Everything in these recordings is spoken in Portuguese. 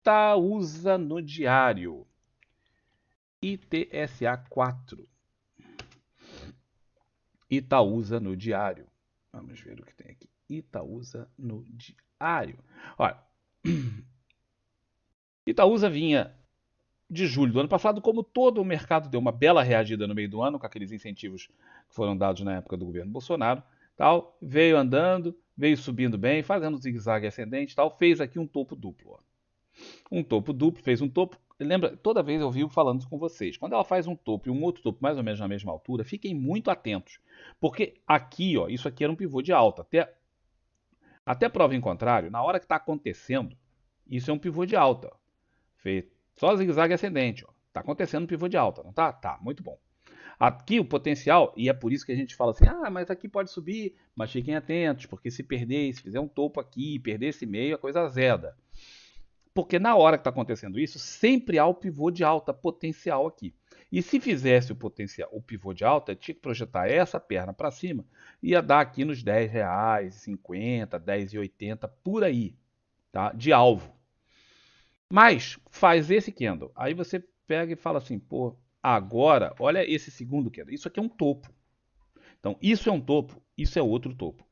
Itaúsa no diário. ITSA 4. Itaúsa no diário. Vamos ver o que tem aqui. Itaúsa no diário. Olha, Itaúsa vinha de julho do ano passado, como todo o mercado deu uma bela reagida no meio do ano, com aqueles incentivos que foram dados na época do governo Bolsonaro, tal, veio andando, veio subindo bem, fazendo zigue-zague ascendente, tal, fez aqui um topo duplo. Ó. Um topo duplo, fez um topo. Lembra, toda vez eu vivo falando isso com vocês. Quando ela faz um topo e um outro topo mais ou menos na mesma altura, fiquem muito atentos. Porque aqui, ó, isso aqui era um pivô de alta. Até prova em contrário, na hora que está acontecendo, isso é um pivô de alta. Fez só zigue-zague ascendente. Está acontecendo um pivô de alta, não tá? Tá, muito bom. Aqui o potencial, e é por isso que a gente fala assim, mas aqui pode subir, mas fiquem atentos, porque se perder, se fizer um topo aqui, perder esse meio, a coisa azeda. Porque na hora que está acontecendo isso, sempre há o pivô de alta potencial aqui. E se fizesse o pivô de alta, tinha que projetar essa perna para cima, ia dar aqui nos R$ 10,50, R$ 10,80, por aí, tá? De alvo. Mas faz esse candle. Aí você pega e fala assim, pô, agora, olha esse segundo candle. Isso aqui é um topo. Então, isso é um topo, isso é outro topo.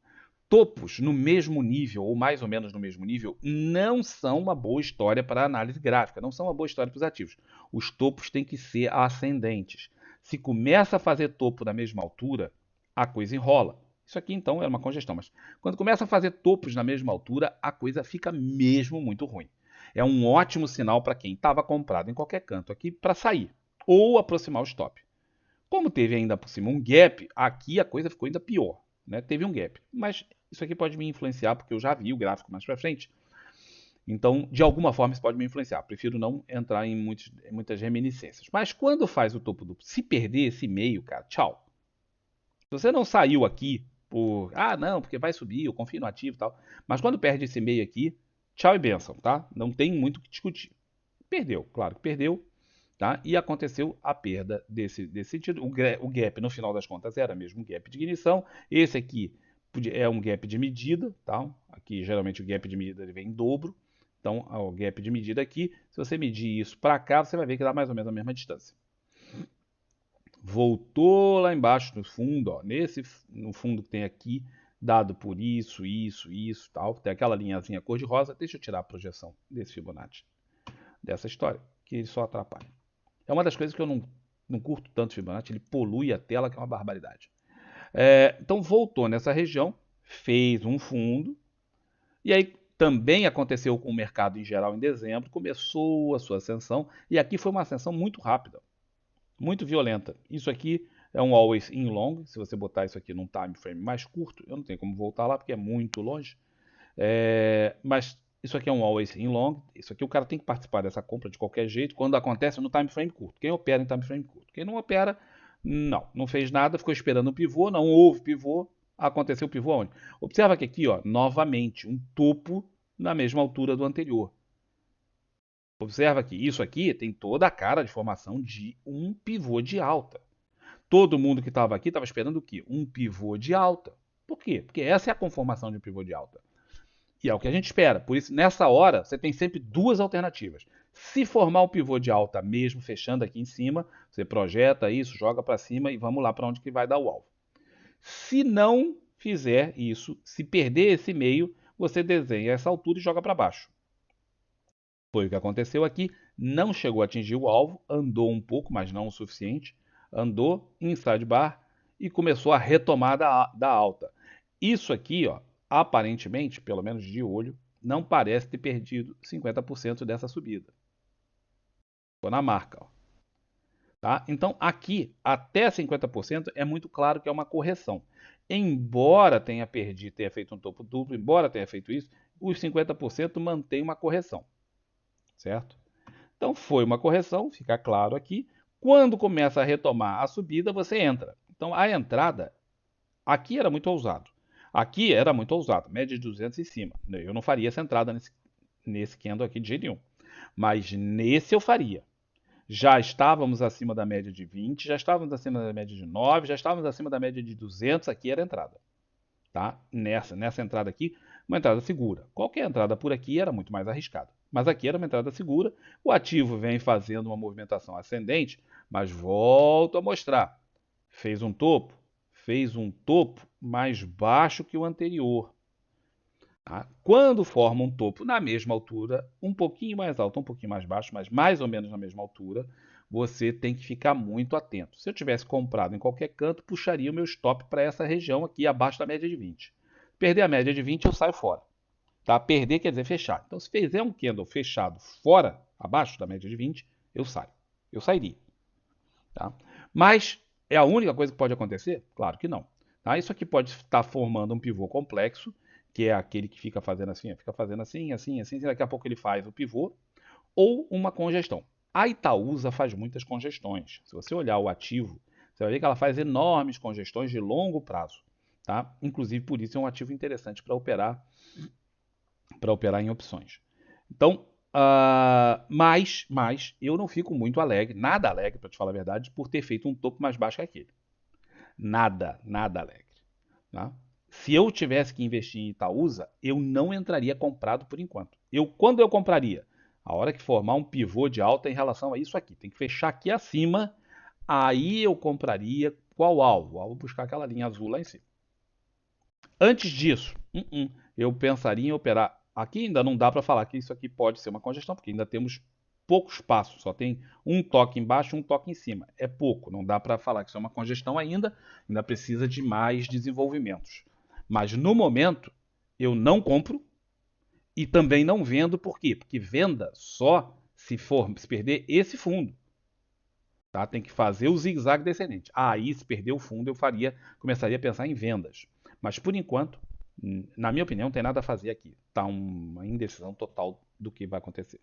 Topos no mesmo nível, ou mais ou menos no mesmo nível, não são uma boa história para análise gráfica, não são uma boa história para os ativos. Os topos têm que ser ascendentes. Se começa a fazer topo na mesma altura, a coisa enrola. Isso aqui então é uma congestão, mas quando começa a fazer topos na mesma altura, a coisa fica mesmo muito ruim. É um ótimo sinal para quem estava comprado em qualquer canto aqui para sair ou aproximar o stop. Como teve ainda por cima um gap, aqui a coisa ficou ainda pior. Né? Teve um gap. Mas isso aqui pode me influenciar, porque eu já vi o gráfico mais para frente. Então, de alguma forma, isso pode me influenciar. Prefiro não entrar em muitas reminiscências. Mas quando faz o topo duplo, se perder esse meio, cara, tchau. Se você não saiu aqui por, não, porque vai subir, eu confio no ativo e tal. Mas quando perde esse meio aqui, tchau e benção, tá? Não tem muito o que discutir. Perdeu, claro que perdeu, tá? E aconteceu a perda desse sentido. O gap, no final das contas, era mesmo um gap de ignição. Esse aqui é um gap de medida. Tá? Aqui, geralmente, o gap de medida ele vem em dobro. Então, o gap de medida aqui, se você medir isso para cá, você vai ver que dá mais ou menos a mesma distância. Voltou lá embaixo no fundo, ó, no fundo que tem aqui, dado por isso, tal. Tem aquela linhazinha cor-de-rosa. Deixa eu tirar a projeção desse Fibonacci, dessa história, que ele só atrapalha. É uma das coisas que eu não curto tanto Fibonacci, ele polui a tela, que é uma barbaridade. Então voltou nessa região, fez um fundo, e aí também aconteceu com o mercado em geral em dezembro, começou a sua ascensão, e aqui foi uma ascensão muito rápida, muito violenta. Isso aqui é um always in long, se você botar isso aqui num time frame mais curto, eu não tenho como voltar lá porque é muito longe, mas isso aqui é um always in long. Isso aqui o cara tem que participar dessa compra de qualquer jeito quando acontece no time frame curto. Quem opera em time frame curto. Quem não opera, não fez nada, ficou esperando o pivô, não houve pivô. Aconteceu o pivô onde? Observa que aqui, ó, novamente, um topo na mesma altura do anterior. Observa que isso aqui tem toda a cara de formação de um pivô de alta. Todo mundo que estava aqui estava esperando o quê? Um pivô de alta. Por quê? Porque essa é a conformação de um pivô de alta. E é o que a gente espera. Por isso, nessa hora, você tem sempre duas alternativas. Se formar o pivô de alta mesmo, fechando aqui em cima, você projeta isso, joga para cima e vamos lá para onde que vai dar o alvo. Se não fizer isso, se perder esse meio, você desenha essa altura e joga para baixo. Foi o que aconteceu aqui. Não chegou a atingir o alvo, andou um pouco, mas não o suficiente. Andou inside bar e começou a retomada da alta. Isso aqui, ó, aparentemente, pelo menos de olho, não parece ter perdido 50% dessa subida. Ficou na marca. Ó. Tá? Então, aqui, até 50% é muito claro que é uma correção. Embora tenha perdido, tenha feito um topo duplo, embora tenha feito isso, os 50% mantém uma correção. Certo? Então, foi uma correção, fica claro aqui. Quando começa a retomar a subida, você entra. Então, a entrada, aqui era muito ousado. Aqui era muito ousado, média de 200 em cima. Eu não faria essa entrada nesse candle aqui de jeito nenhum. Mas nesse eu faria. Já estávamos acima da média de 20, já estávamos acima da média de 9, já estávamos acima da média de 200, aqui era a entrada. Tá? Nessa entrada aqui, uma entrada segura. Qualquer entrada por aqui era muito mais arriscada. Mas aqui era uma entrada segura. O ativo vem fazendo uma movimentação ascendente, mas volto a mostrar. Fez um topo mais baixo que o anterior. Tá? Quando forma um topo na mesma altura, um pouquinho mais alto, um pouquinho mais baixo, mas mais ou menos na mesma altura, você tem que ficar muito atento. Se eu tivesse comprado em qualquer canto, puxaria o meu stop para essa região aqui, abaixo da média de 20. Perder a média de 20, eu saio fora. Tá? Perder quer dizer fechar. Então, se fizer um candle fechado fora, abaixo da média de 20, eu saio. Eu sairia. Tá? Mas é a única coisa que pode acontecer? Claro que não. Tá? Isso aqui pode estar formando um pivô complexo, que é aquele que fica fazendo assim, fica fazendo assim, assim, assim, daqui a pouco ele faz o pivô, ou uma congestão. A Itaúsa faz muitas congestões. Se você olhar o ativo, você vai ver que ela faz enormes congestões de longo prazo. Tá? Inclusive, por isso é um ativo interessante para operar em opções. Então, mas eu não fico muito alegre, nada alegre, para te falar a verdade, por ter feito um topo mais baixo que aquele. Nada alegre. Tá? Se eu tivesse que investir em Itaúsa, eu não entraria comprado por enquanto. Quando eu compraria? A hora que formar um pivô de alta em relação a isso aqui. Tem que fechar aqui acima, aí eu compraria qual alvo? O alvo buscar aquela linha azul lá em cima. Antes disso, eu pensaria em operar. Aqui ainda não dá para falar que isso aqui pode ser uma congestão, porque ainda temos poucos passos, só tem um toque embaixo e um toque em cima. É pouco, não dá para falar que isso é uma congestão ainda precisa de mais desenvolvimentos. Mas no momento, eu não compro e também não vendo, por quê? Porque venda só se perder esse fundo. Tá? Tem que fazer o zigue-zague descendente. Aí, se perder o fundo, começaria a pensar em vendas. Mas por enquanto, na minha opinião, não tem nada a fazer aqui. Está uma indecisão total do que vai acontecer.